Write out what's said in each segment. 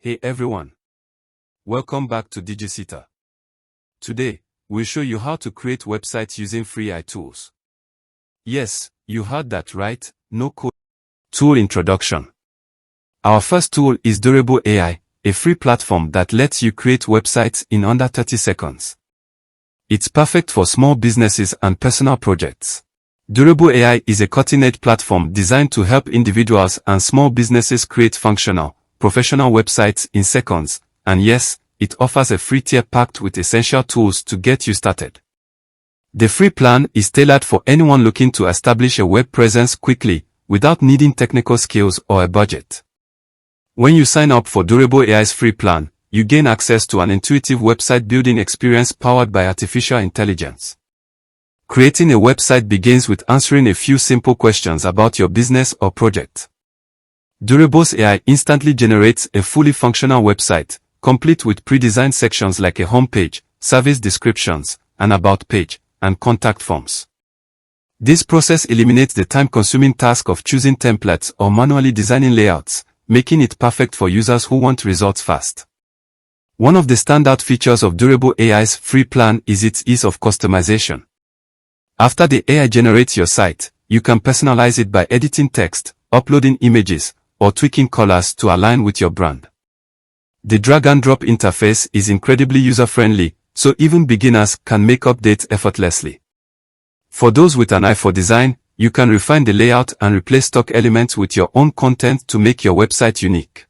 Hey everyone. Welcome back to DigiSeater. Today, we'll show you how to create websites using free AI tools. Yes, you heard that right, no code. Tool introduction. Our first tool is Durable AI, a free platform that lets you create websites in under 30 seconds. It's perfect for small businesses and personal projects. Durable AI is a cutting-edge platform designed to help individuals and small businesses create functional, professional websites in seconds, and yes, it offers a free tier packed with essential tools to get you started. The free plan is tailored for anyone looking to establish a web presence quickly, without needing technical skills or a budget. When you sign up for Durable AI's free plan, you gain access to an intuitive website building experience powered by artificial intelligence. Creating a website begins with answering a few simple questions about your business or project. Durable's AI instantly generates a fully functional website, complete with pre-designed sections like a homepage, service descriptions, an about page, and contact forms. This process eliminates the time-consuming task of choosing templates or manually designing layouts, making it perfect for users who want results fast. One of the standout features of Durable AI's free plan is its ease of customization. After the AI generates your site, you can personalize it by editing text, uploading images, or tweaking colors to align with your brand. The drag-and-drop interface is incredibly user-friendly, so even beginners can make updates effortlessly. For those with an eye for design, you can refine the layout and replace stock elements with your own content to make your website unique.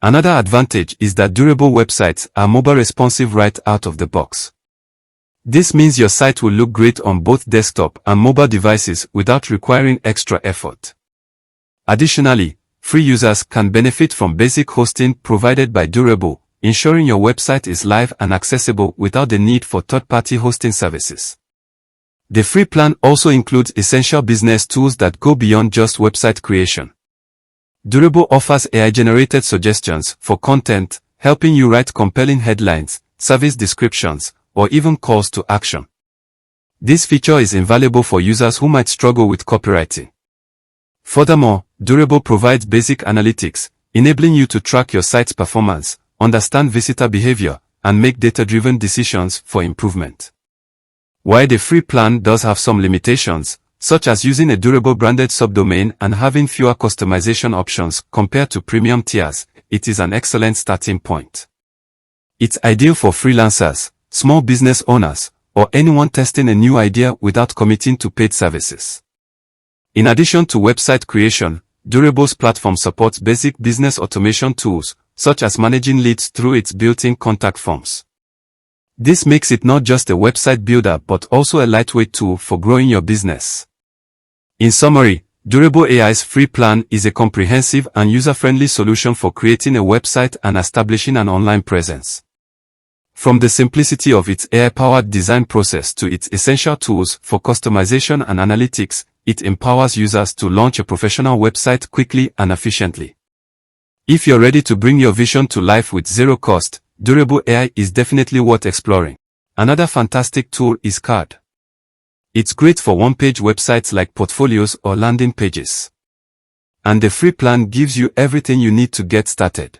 Another advantage is that Durable websites are mobile responsive right out of the box. This means your site will look great on both desktop and mobile devices without requiring extra effort. Additionally, free users can benefit from basic hosting provided by Durable, ensuring your website is live and accessible without the need for third-party hosting services. The free plan also includes essential business tools that go beyond just website creation. Durable offers AI-generated suggestions for content, helping you write compelling headlines, service descriptions, or even calls to action. This feature is invaluable for users who might struggle with copywriting. Furthermore, Durable provides basic analytics, enabling you to track your site's performance, understand visitor behavior, and make data-driven decisions for improvement. While the free plan does have some limitations, such as using a Durable branded subdomain and having fewer customization options compared to premium tiers, it is an excellent starting point. It's ideal for freelancers, small business owners, or anyone testing a new idea without committing to paid services. In addition to website creation, Durable's platform supports basic business automation tools, such as managing leads through its built-in contact forms. This makes it not just a website builder but also a lightweight tool for growing your business. In summary, Durable AI's free plan is a comprehensive and user-friendly solution for creating a website and establishing an online presence. From the simplicity of its AI-powered design process to its essential tools for customization and analytics, it empowers users to launch a professional website quickly and efficiently. If you're ready to bring your vision to life with zero cost, Durable AI is definitely worth exploring. Another fantastic tool is Carrd. It's great for one-page websites like portfolios or landing pages. And the free plan gives you everything you need to get started.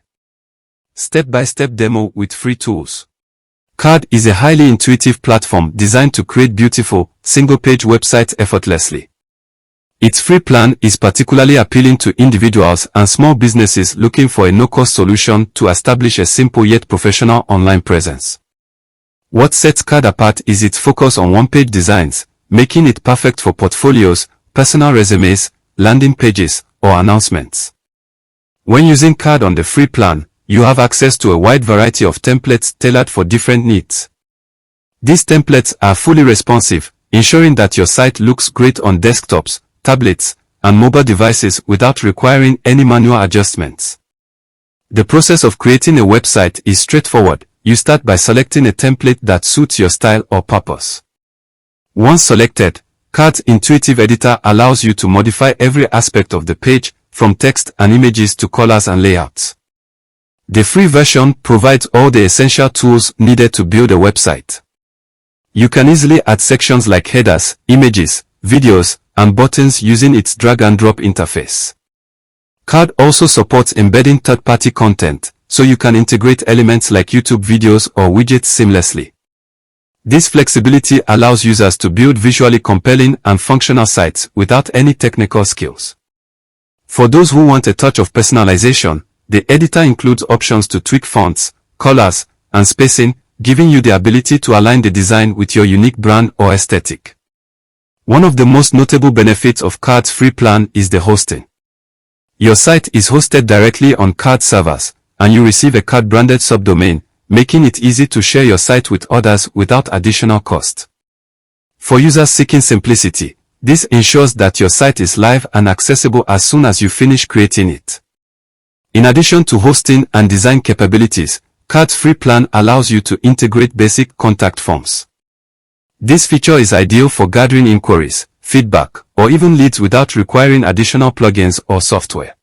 Step-by-step demo with free tools. Carrd is a highly intuitive platform designed to create beautiful, single-page websites effortlessly. Its free plan is particularly appealing to individuals and small businesses looking for a no-cost solution to establish a simple yet professional online presence. What sets Carrd apart is its focus on one-page designs, making it perfect for portfolios, personal resumes, landing pages, or announcements. When using Carrd on the free plan, you have access to a wide variety of templates tailored for different needs. These templates are fully responsive, ensuring that your site looks great on desktops, tablets, and mobile devices without requiring any manual adjustments. The process of creating a website is straightforward. You start by selecting a template that suits your style or purpose. Once selected, Carrd's intuitive editor allows you to modify every aspect of the page, from text and images to colors and layouts. The free version provides all the essential tools needed to build a website. You can easily add sections like headers, images, videos, and buttons using its drag-and-drop interface. Carrd also supports embedding third-party content, so you can integrate elements like YouTube videos or widgets seamlessly. This flexibility allows users to build visually compelling and functional sites without any technical skills. For those who want a touch of personalization, the editor includes options to tweak fonts, colors, and spacing, giving you the ability to align the design with your unique brand or aesthetic. One of the most notable benefits of Carr's free plan is the hosting. Your site is hosted directly on Carrd servers, and you receive a Carrd-branded subdomain, making it easy to share your site with others without additional cost. For users seeking simplicity, this ensures that your site is live and accessible as soon as you finish creating it. In addition to hosting and design capabilities, Carr's free plan allows you to integrate basic contact forms. This feature is ideal for gathering inquiries, feedback, or even leads without requiring additional plugins or software.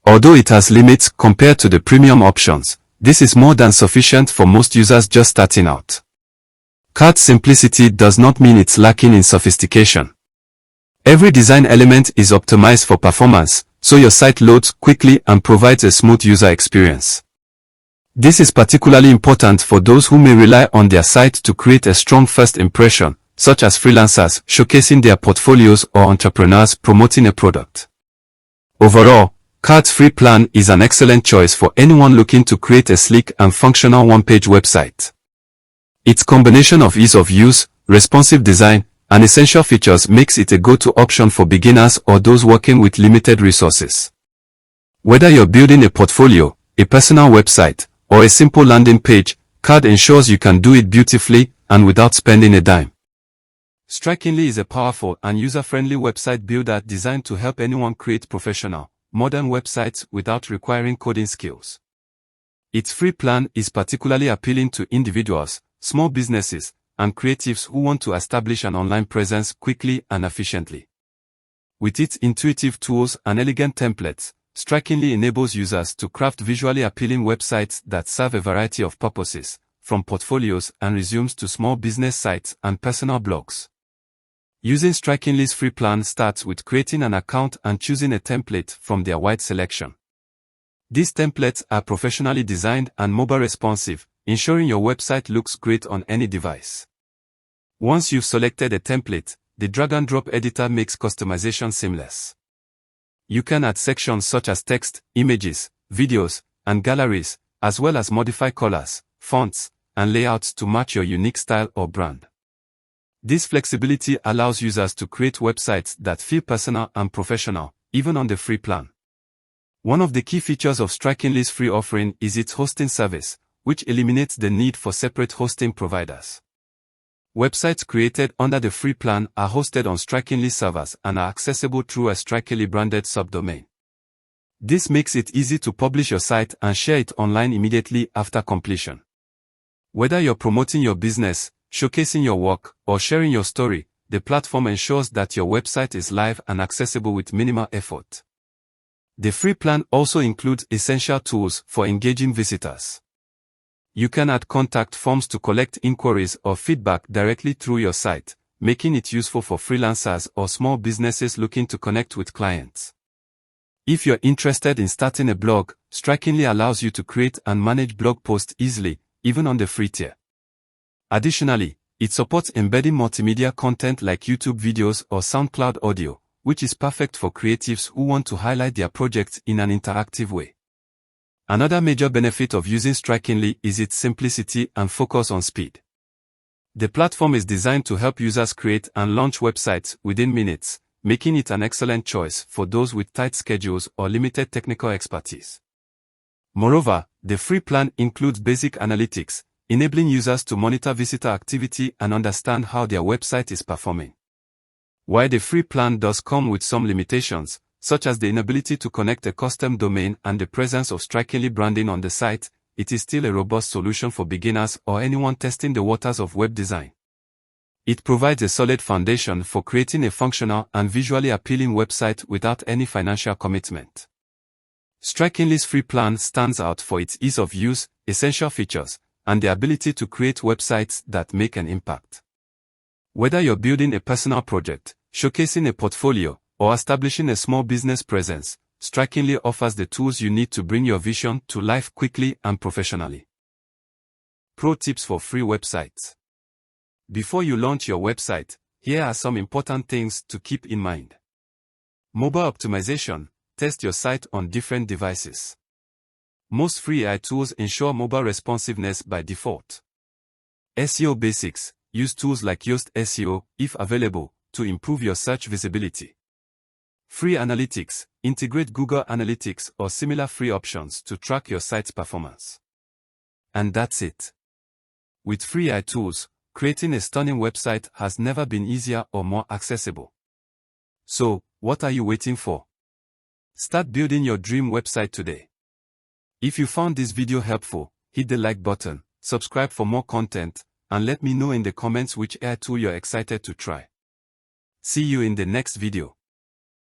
Although it has limits compared to the premium options, this is more than sufficient for most users just starting out. Carr's simplicity does not mean it's lacking in sophistication. Every design element is optimized for performance, so your site loads quickly and provides a smooth user experience. This is particularly important for those who may rely on their site to create a strong first impression, such as freelancers showcasing their portfolios or entrepreneurs promoting a product. Overall, Carr's free plan is an excellent choice for anyone looking to create a sleek and functional one-page website. Its combination of ease of use, responsive design, and essential features makes it a go-to option for beginners or those working with limited resources. Whether you're building a portfolio, a personal website, or a simple landing page, Carrd ensures you can do it beautifully and without spending a dime. Strikingly is a powerful and user-friendly website builder designed to help anyone create professional, modern websites without requiring coding skills. Its free plan is particularly appealing to individuals, small businesses, and creatives who want to establish an online presence quickly and efficiently. With its intuitive tools and elegant templates, Strikingly enables users to craft visually appealing websites that serve a variety of purposes, from portfolios and resumes to small business sites and personal blogs. Using Strikingly's free plan starts with creating an account and choosing a template from their wide selection. These templates are professionally designed and mobile responsive, ensuring your website looks great on any device. Once you've selected a template, the drag-and-drop editor makes customization seamless. You can add sections such as text, images, videos, and galleries, as well as modify colors, fonts, and layouts to match your unique style or brand. This flexibility allows users to create websites that feel personal and professional, even on the free plan. One of the key features of Strikingly's free offering is its hosting service, which eliminates the need for separate hosting providers. Websites created under the free plan are hosted on Strikingly servers and are accessible through a Strikingly branded subdomain. This makes it easy to publish your site and share it online immediately after completion. Whether you're promoting your business, showcasing your work, or sharing your story, the platform ensures that your website is live and accessible with minimal effort. The free plan also includes essential tools for engaging visitors. You can add contact forms to collect inquiries or feedback directly through your site, making it useful for freelancers or small businesses looking to connect with clients. If you're interested in starting a blog, Strikingly allows you to create and manage blog posts easily, even on the free tier. Additionally, it supports embedding multimedia content like YouTube videos or SoundCloud audio, which is perfect for creatives who want to highlight their projects in an interactive way. Another major benefit of using Strikingly is its simplicity and focus on speed. The platform is designed to help users create and launch websites within minutes, making it an excellent choice for those with tight schedules or limited technical expertise. Moreover, the free plan includes basic analytics, enabling users to monitor visitor activity and understand how their website is performing. While the free plan does come with some limitations, such as the inability to connect a custom domain and the presence of Strikingly branding on the site, it is still a robust solution for beginners or anyone testing the waters of web design. It provides a solid foundation for creating a functional and visually appealing website without any financial commitment. Strikingly's free plan stands out for its ease of use, essential features, and the ability to create websites that make an impact. Whether you're building a personal project, showcasing a portfolio, or establishing a small business presence, strikingly offers the tools you need to bring your vision to life quickly and professionally. Pro tips for free websites. Before you launch your website, here are some important things to keep in mind. Mobile optimization. Test your site on different devices. Most free AI tools ensure mobile responsiveness by default. SEO basics. Use tools like Yoast SEO, if available, to improve your search visibility. Free analytics. Integrate Google Analytics or similar free options to track your site's performance. And that's it. With free AI tools, creating a stunning website has never been easier or more accessible. So, what are you waiting for? Start building your dream website today. If you found this video helpful, hit the like button, subscribe for more content, and let me know in the comments which AI tool you're excited to try. See you in the next video.